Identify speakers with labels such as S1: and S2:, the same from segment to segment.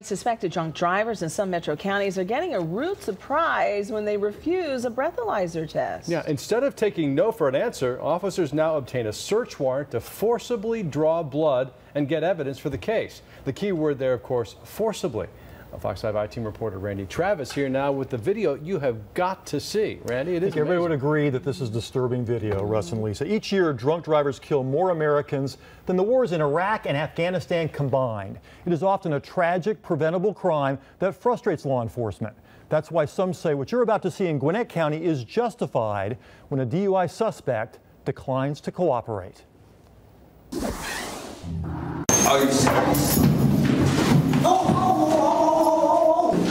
S1: Suspected drunk drivers in some metro counties are getting a rude surprise when they refuse a breathalyzer test.
S2: Yeah, instead of taking no for an answer, officers now obtain a search warrant to forcibly draw blood and get evidence for the case. The key word there, of course, forcibly. Fox 5 I-Team reporter Randy Travis here now with the video you have got to see. Randy, it is amazing.
S3: Everybody would agree that this is disturbing video, Russ and Lisa. Each year, drunk drivers kill more Americans than the wars in Iraq and Afghanistan combined. It is often a tragic, preventable crime that frustrates law enforcement. That's why some say what you're about to see in Gwinnett County is justified when a DUI suspect declines to cooperate.
S4: Are you serious?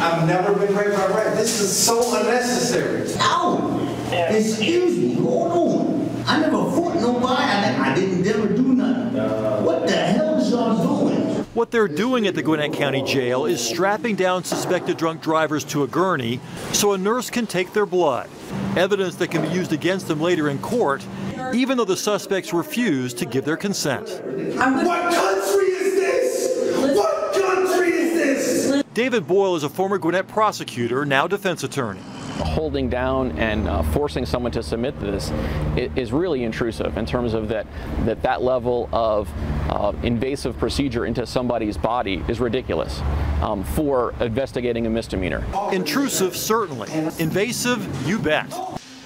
S4: I've never been raped by rape. This is so unnecessary.
S5: No! Excuse me, hold on. I never fought nobody. I didn't never do nothing. What the hell is y'all doing?
S3: What they're doing at the Gwinnett County Jail is strapping down suspected drunk drivers to a gurney so a nurse can take their blood. Evidence that can be used against them later in court, even though the suspects refuse to give their consent.
S4: What country is this? What country is this?
S3: David Boyle is a former Gwinnett prosecutor, now defense attorney.
S6: Holding down and forcing someone to submit to this is really intrusive in terms of that level of invasive procedure into somebody's body is ridiculous for investigating a misdemeanor.
S3: Intrusive, certainly. Invasive, you bet.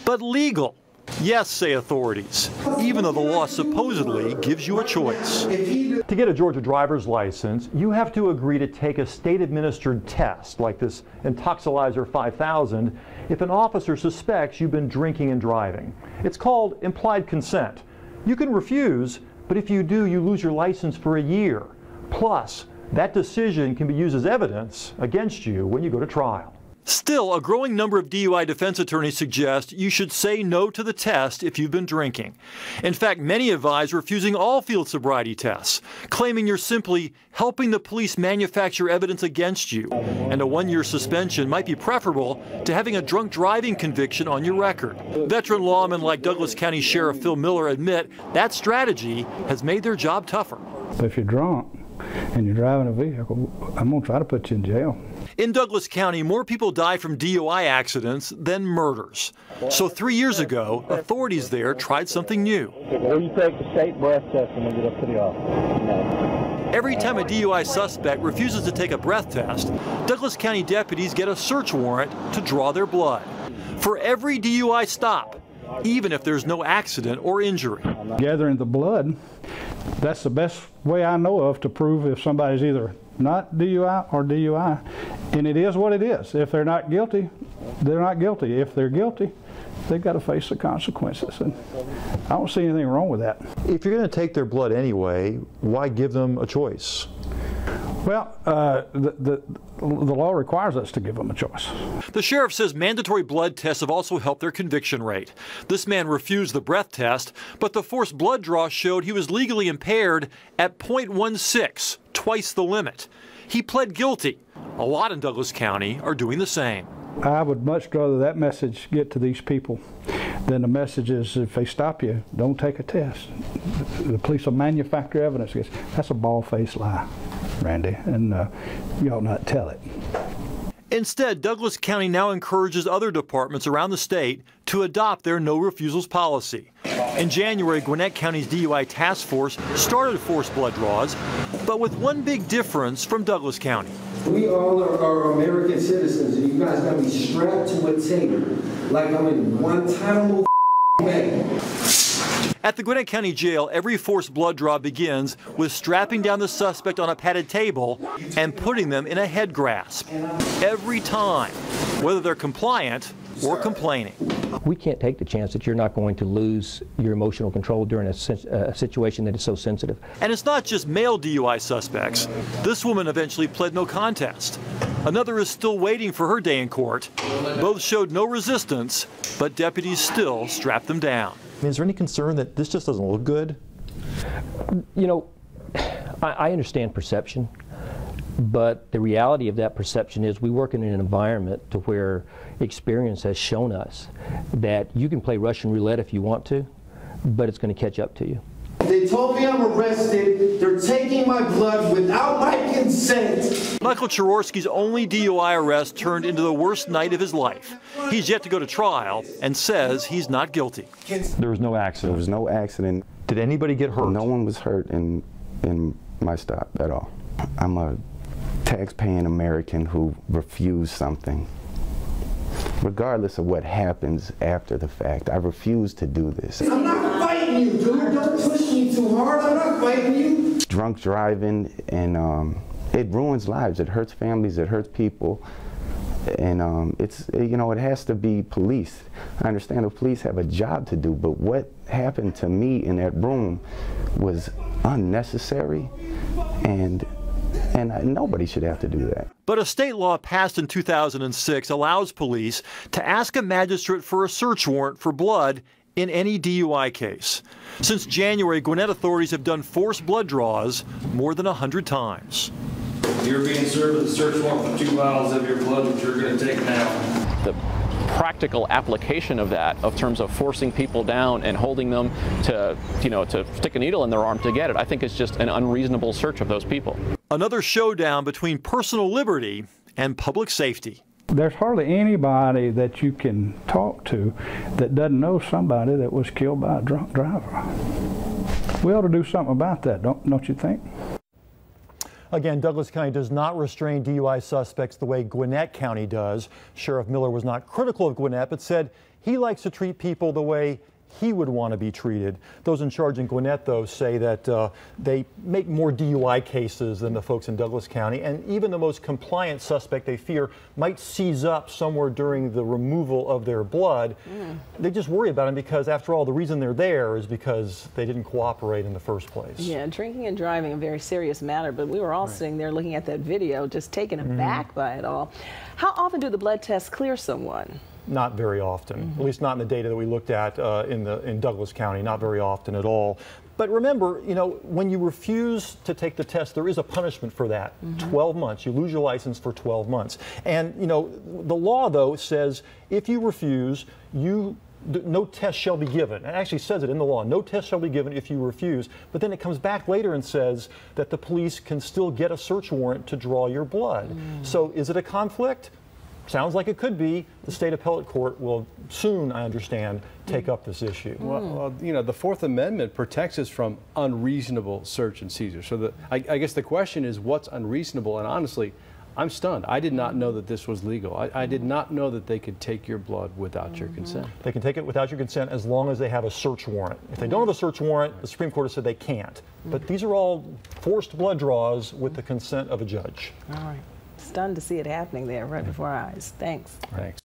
S3: But legal. Yes, say authorities, even though the law supposedly gives you a choice. To get a Georgia driver's license, you have to agree to take a state-administered test, like this Intoxilizer 5000, if an officer suspects you've been drinking and driving. It's called implied consent. You can refuse, but if you do, you lose your license for a year. Plus, that decision can be used as evidence against you when you go to trial. Still, a growing number of DUI defense attorneys suggest you should say no to the test if you've been drinking. In fact, many advise refusing all field sobriety tests, claiming you're simply helping the police manufacture evidence against you, and a one-year suspension might be preferable to having a drunk driving conviction on your record. Veteran lawmen like Douglas County Sheriff Phil Miller admit that strategy has made their job tougher.
S7: But if you're drunk and you're driving a vehicle, I'm going to try to put you in jail.
S3: In Douglas County, more people die from DUI accidents than murders. So 3 years ago, authorities there tried something new.
S8: Will you take the state breath test when we get up to the office? No.
S3: Every time a DUI suspect refuses to take a breath test, Douglas County deputies get a search warrant to draw their blood. For every DUI stop, even if there's no accident or injury.
S7: Gathering the blood, that's the best way I know of to prove if somebody's either not DUI or DUI. And it is what it is. If they're not guilty, they're not guilty. If they're guilty, they've got to face the consequences. And I don't see anything wrong with that.
S3: If you're going to take their blood anyway, why give them a choice?
S7: Well, the law requires us to give them a choice.
S3: The sheriff says mandatory blood tests have also helped their conviction rate. This man refused the breath test, but the forced blood draw showed he was legally impaired at 0.16, twice the limit. He pled guilty. A lot in Douglas County are doing the same.
S7: I would much rather that message get to these people than the message is if they stop you, don't take a test. The police will manufacture evidence. That's a bald-faced lie, Randy, and you ought not tell it.
S3: Instead, Douglas County now encourages other departments around the state to adopt their no refusals policy. In January, Gwinnett County's DUI task force started forced blood draws, but with one big difference from Douglas County.
S4: We all are American citizens, and you guys got to be strapped to a table like I'm in Guantanamo Bay.
S3: At the Gwinnett County Jail, every forced blood draw begins with strapping down the suspect on a padded table and putting them in a head grasp. Every time, whether they're compliant or complaining.
S9: We can't take the chance that you're not going to lose your emotional control during a situation that is so sensitive.
S3: And it's not just male DUI suspects. This woman eventually pled no contest. Another is still waiting for her day in court. Both showed no resistance, but deputies still strapped them down. Is there any concern that this just doesn't look good?
S9: You know, I understand perception, but the reality of that perception is we work in an environment to where experience has shown us that you can play Russian roulette if you want to, but it's going to catch up to you.
S4: They told me I'm arrested. They're taking my blood without my consent.
S3: Michael Chaworski's only DUI arrest turned into the worst night of his life. He's yet to go to trial and says he's not guilty.
S10: There was no accident?
S11: There was no accident.
S10: Did anybody get hurt?
S11: No one was hurt in my stop at all. I'm a tax-paying American who refused something. Regardless of what happens after the fact, I refuse to do this.
S4: I'm not fighting you, dude. Don't push me too hard. I'm not fighting you.
S11: Drunk driving, and it ruins lives. It hurts families. It hurts people. And it's, you know, it has to be police. I understand the police have a job to do, but what happened to me in that room was unnecessary, and nobody should have to do that.
S3: But a state law passed in 2006 allows police to ask a magistrate for a search warrant for blood in any DUI case. Since January, Gwinnett authorities have done forced blood draws more than 100 times.
S12: You're being served with a search warrant for 2 vials of your blood, which you're going to take now.
S6: The practical application of that, of terms of forcing people down and holding them to, to stick a needle in their arm to get it, I think is just an unreasonable search of those people.
S3: Another showdown between personal liberty and public safety.
S7: There's hardly anybody that you can talk to that doesn't know somebody that was killed by a drunk driver. We ought to do something about that, don't you think?
S3: Again, Douglas County does not restrain DUI suspects the way Gwinnett County does. Sheriff Miller was not critical of Gwinnett, but said he likes to treat people the way he would want to be treated. Those in charge in Gwinnett, though, say that they make more DUI cases than the folks in Douglas County, and even the most compliant suspect they fear might seize up somewhere during the removal of their blood. They just worry about them because, after all, the reason they're there is because they didn't cooperate in the first place.
S1: Yeah, drinking and driving, a very serious matter, but we were all sitting there looking at that video, just taken aback by it all. How often do the blood tests clear someone?
S3: Not very often, at least not in the data that we looked at in Douglas County, not very often at all. But remember, when you refuse to take the test, there is a punishment for that. 12 months. You lose your license for 12 months. And, the law, though, says if you refuse, no test shall be given. It actually says it in the law. No test shall be given if you refuse. But then it comes back later and says that the police can still get a search warrant to draw your blood. So is it a conflict? Sounds like it could be. The state appellate court will soon, I understand, take up this issue.
S2: Well, the Fourth Amendment protects us from unreasonable search and seizure. So I guess the question is, what's unreasonable? And honestly, I'm stunned. I did not know that this was legal. I did not know that they could take your blood without your consent.
S3: They can take it without your consent as long as they have a search warrant. If they don't have a search warrant, the Supreme Court has said they can't. But these are all forced blood draws with the consent of a judge.
S1: All right. Stunned to see it happening there right before our eyes. Thanks.
S2: Thanks.